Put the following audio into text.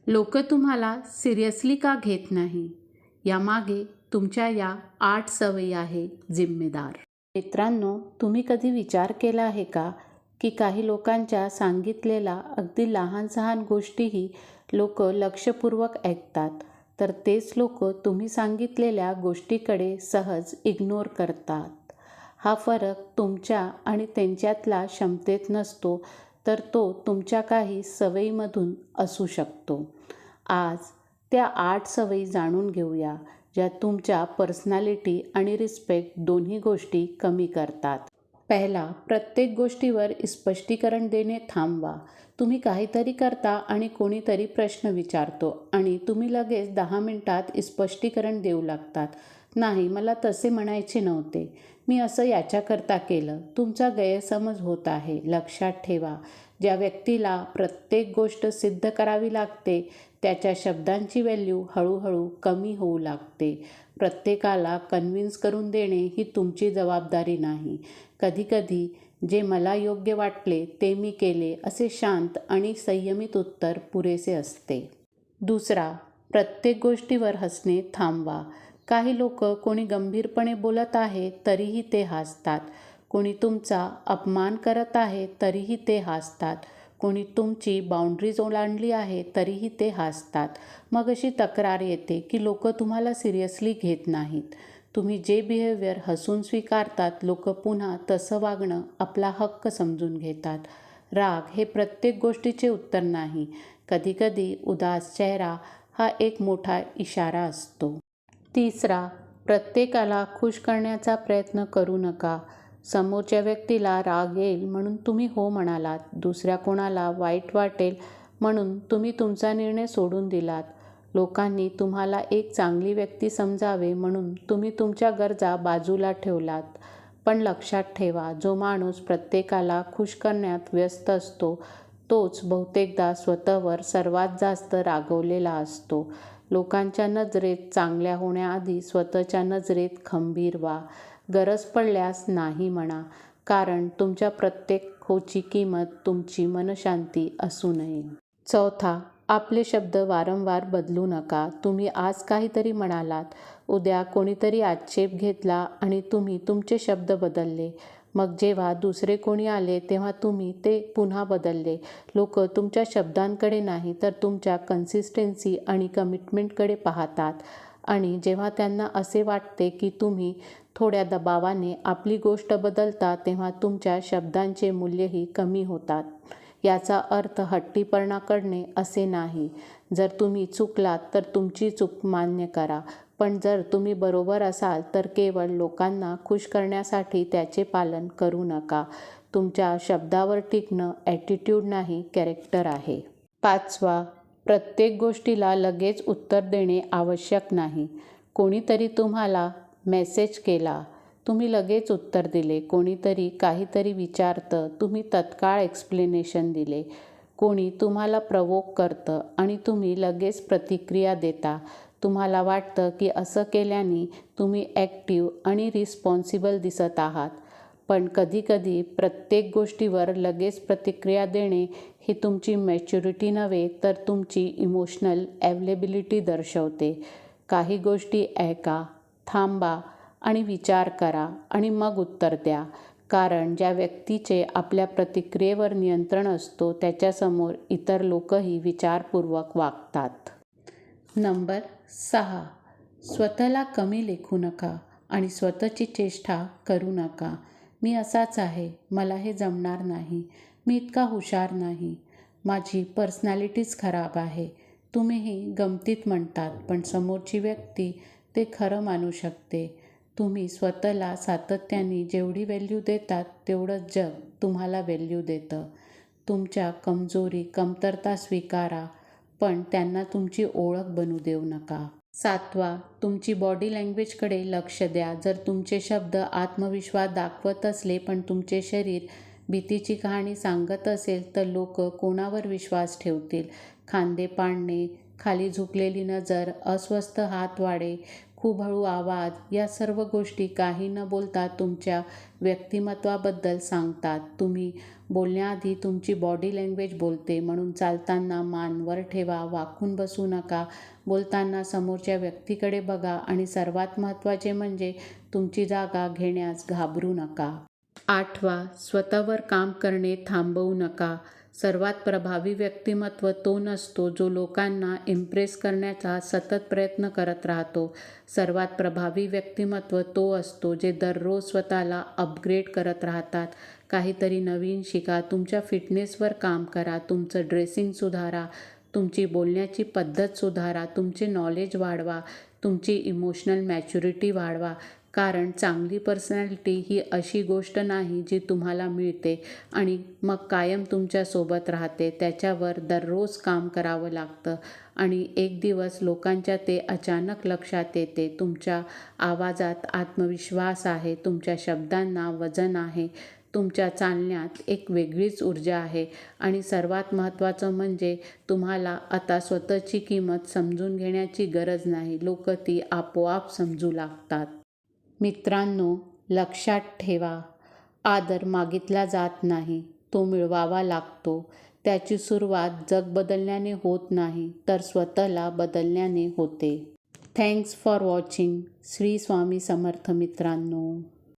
लोक तुम्हाला सिरियसली का घेत नाही? यामागे तुमच्या या 8 सवयी आहे जिम्मेदार. मित्रांनो, तुम्ही कधी विचार केला आहे का की काही लोकांच्या सांगितलेल्या अगदी लहान-सहान गोष्टीही लोक लक्षपूर्वक ऐकतात, तर तेच लोक तुम्ही सांगितलेल्या गोष्टीकडे सहज इग्नोर करतात. हा फरक तुमच्या आणि त्यांच्यातला क्षमतेत नसतो, तर तो तुमच्या काही सवयीमधून असू शकतो. आज त्या 8 सवयी जाणून घेऊया, ज्या तुमच्या पर्सनॅलिटी आणि रिस्पेक्ट दोन्ही गोष्टी कमी करतात. पहिला, प्रत्येक गोष्टीवर स्पष्टीकरण देणे थांबवा. तुम्ही काहीतरी करता आणि कोणीतरी प्रश्न विचारतो आणि तुम्ही लगेच 10 मिनिटात स्पष्टीकरण देऊ लागतात. नाही, मला तसे म्हणायचे नव्हते. मी असं याच्याकरता केलं. तुमचा गैरसमज होत आहे. लक्षात ठेवा, ज्या व्यक्तीला प्रत्येक गोष्ट सिद्ध करावी लागते, त्याच्या शब्दांची व्हॅल्यू हळूहळू कमी होऊ लागते. प्रत्येकाला कन्व्हिन्स करून देणे ही तुमची जबाबदारी नाही. कधीकधी जे मला योग्य वाटले ते मी केले असे शांत आणि संयमित उत्तर पुरेसे असते. दुसरा, प्रत्येक गोष्टीवर हसणे थांबवा. काही लोक कोणी गंभीरपणे बोलत आहे तरीही ते हसतात. कोणी तुमचा अपमान करत आहे तरीही ते हसतात. कोणी तुमची बाउंड्रीज ओलांडली आहे तरीही ते हसतात. मग अशी तक्रार येते की लोक तुम्हाला सिरियसली घेत नाहीत. तुम्ही जे बिहेवियर हसून स्वीकारतात, लोक पुन्हा तसं वागणं आपला हक्क समजून घेतात. राग हे प्रत्येक गोष्टीचे उत्तर नाही. कधीकधी उदास चेहरा हा एक मोठा इशारा असतो. तिसरा, प्रत्येकाला खुश करण्याचा प्रयत्न करू नका. समोरच्या व्यक्तीला राग येईल म्हणून तुम्ही हो म्हणालात. दुसऱ्या कोणाला वाईट वाटेल म्हणून तुम्ही तुमचा निर्णय सोडून दिलात. लोकांनी तुम्हाला एक चांगली व्यक्ती समजावे म्हणून तुम्ही तुमच्या गरजा बाजूला ठेवलात. पण लक्षात ठेवा, जो माणूस प्रत्येकाला खुश करण्यात व्यस्त असतो, तोच बहुतेकदा स्वतःवर सर्वात जास्त रागवलेला असतो. लोकांच्या नजरेत चांगल्या होण्याआधी स्वतःच्या नजरेत खंबीर व्हा. गरज पडल्यास नाही म्हणा, कारण तुमच्या प्रत्येक होची किंमत तुमची मनशांती असू नये. चौथा, आपले शब्द वारंवार बदलू नका. तुम्ही आज काहीतरी म्हणालात, उद्या कोणीतरी आक्षेप घेतला आणि तुम्ही तुमचे शब्द बदलले. मग जेव्हा दुसरे कोणी आले तेव्हा तुम्ही ते पुन्हा बदलले. लोक तुमच्या शब्दांकडे नाही तर तुमच्या कन्सिस्टन्सी आणि कमिटमेंटकडे पाहतात. आणि जेव्हा त्यांना असे वाटते की तुम्ही थोड्या दबावाने आपली गोष्ट बदलता, तेव्हा तुमच्या शब्दांचे मूल्यही कमी होतात. याचा अर्थ हट्टीपणा करणे असे नाही. जर तुम्ही चुकलात तर तुमची चूक मान्य करा. पण जर तुम्ही बरोबर असाल तर केवळ लोकांना खुश करण्यासाठी त्याचे पालन करू नका. तुमच्या शब्दावर टिकणं ॲटिट्यूड नाही, कॅरेक्टर आहे. पाचवा, प्रत्येक गोष्टीला लगेच उत्तर देणे आवश्यक नाही. कोणीतरी तुम्हाला मेसेज केला, तुम्ही लगेच उत्तर दिले. कोणीतरी काहीतरी विचारतं, तुम्ही तत्काळ एक्सप्लेनेशन दिले. कोणी तुम्हाला प्रवोक करतं आणि तुम्ही लगेच प्रतिक्रिया देता. तुम्हाला वाटतं की असं केल्याने तुम्ही ॲक्टिव्ह आणि रिस्पॉन्सिबल दिसत आहात. पण कधीकधी प्रत्येक गोष्टीवर लगेच प्रतिक्रिया देणे ही तुमची मॅच्युरिटी नव्हे तर तुमची इमोशनल अवेलेबिलिटी दर्शवते. काही गोष्टी ऐका, थांबा आणि विचार करा आणि मग उत्तर द्या. कारण ज्या व्यक्तीचे आपल्या प्रतिक्रियेवर नियंत्रण असतो त्याच्यासमोर इतर लोकही विचारपूर्वक वागतात. नंबर 6, स्वतःला कमी लेखू नका आणि स्वतःची चेष्टा करू नका. मी असाच आहे, मला हे जमणार नाही, मी इतका हुशार नाही, माझी पर्सनॅलिटीच खराब आहे. तुम्हीही गमतीत म्हणतात, पण समोरची व्यक्ती ते खरं मानू शकते. तुम्ही स्वतःला सातत्याने जेवढी व्हॅल्यू देतात तेवढंच जग तुम्हाला व्हॅल्यू देतं. तुमच्या कमजोरी, कमतरता स्वीकारा, पण त्यांना तुमची ओळख बनू देऊ नका. 7वा, तुमची बॉडी लँग्वेजकडे लक्ष द्या. जर तुमचे शब्द आत्मविश्वास दाखवत असले पण तुमचे शरीर भीतीची कहाणी सांगत असेल तर लोक कोणावर विश्वास ठेवतील? खांदे पाडणे, खाली झुकलेली नजर, अस्वस्थ हात वाढे, खूप हळू आवाज, या सर्व गोष्टी काही न बोलता तुमच्या व्यक्तिमत्वाबद्दल सांगतात. तुम्ही बोलण्याआधी तुमची बॉडी लँग्वेज बोलते, म्हणून चालताना मान वर ठेवा, वाकून बसू नका. बोलताना समोरच्या व्यक्तीकडे बघा आणि सर्वात महत्त्वाचे म्हणजे तुमची जागा घेण्यास घाबरू नका. 8वा, स्वतःवर काम करणे थांबवू नका. सर्वात प्रभावी व्यक्तिमत्व तो नसतो जो लोकांना इम्प्रेस करण्याचा सतत प्रयत्न करत राहतो. सर्वात प्रभावी व्यक्तिमत्व तो असतो जे दररोज स्वतःला अपग्रेड करत राहतात. काहीतरी नवीन शिका, तुमच्या फिटनेसवर काम करा, तुमचं ड्रेसिंग सुधारा, तुमची बोलण्याची पद्धत सुधारा, तुमचे नॉलेज वाढवा, तुमची इमोशनल मॅच्युरिटी वाढवा. कारण चांगली पर्सनॅलिटी ही अशी गोष्ट नाही जी तुम्हाला मिळते आणि मग कायम तुमच्यासोबत राहते. त्याच्यावर दररोज काम करावं लागतं आणि एक दिवस लोकांच्या ते अचानक लक्षात येते. तुमच्या आवाजात आत्मविश्वास आहे, तुमच्या शब्दांना वजन आहे, तुमच्या चालण्यात एक वेगळीच ऊर्जा आहे आणि सर्वात महत्त्वाचं म्हणजे तुम्हाला आता स्वतःची किंमत समजून घेण्याची गरज नाही. लोक ती आपोआप समजू लागतात. मित्रांनो, लक्षात ठेवा, आदर मागितला जात नाही, तो मिळवावा लागतो. त्याची सुरुवात जग बदलण्याने होत नाही, तर स्वतःला बदलण्याने होते. Thanks for watching. Shri Swami Samarth मित्रांनो.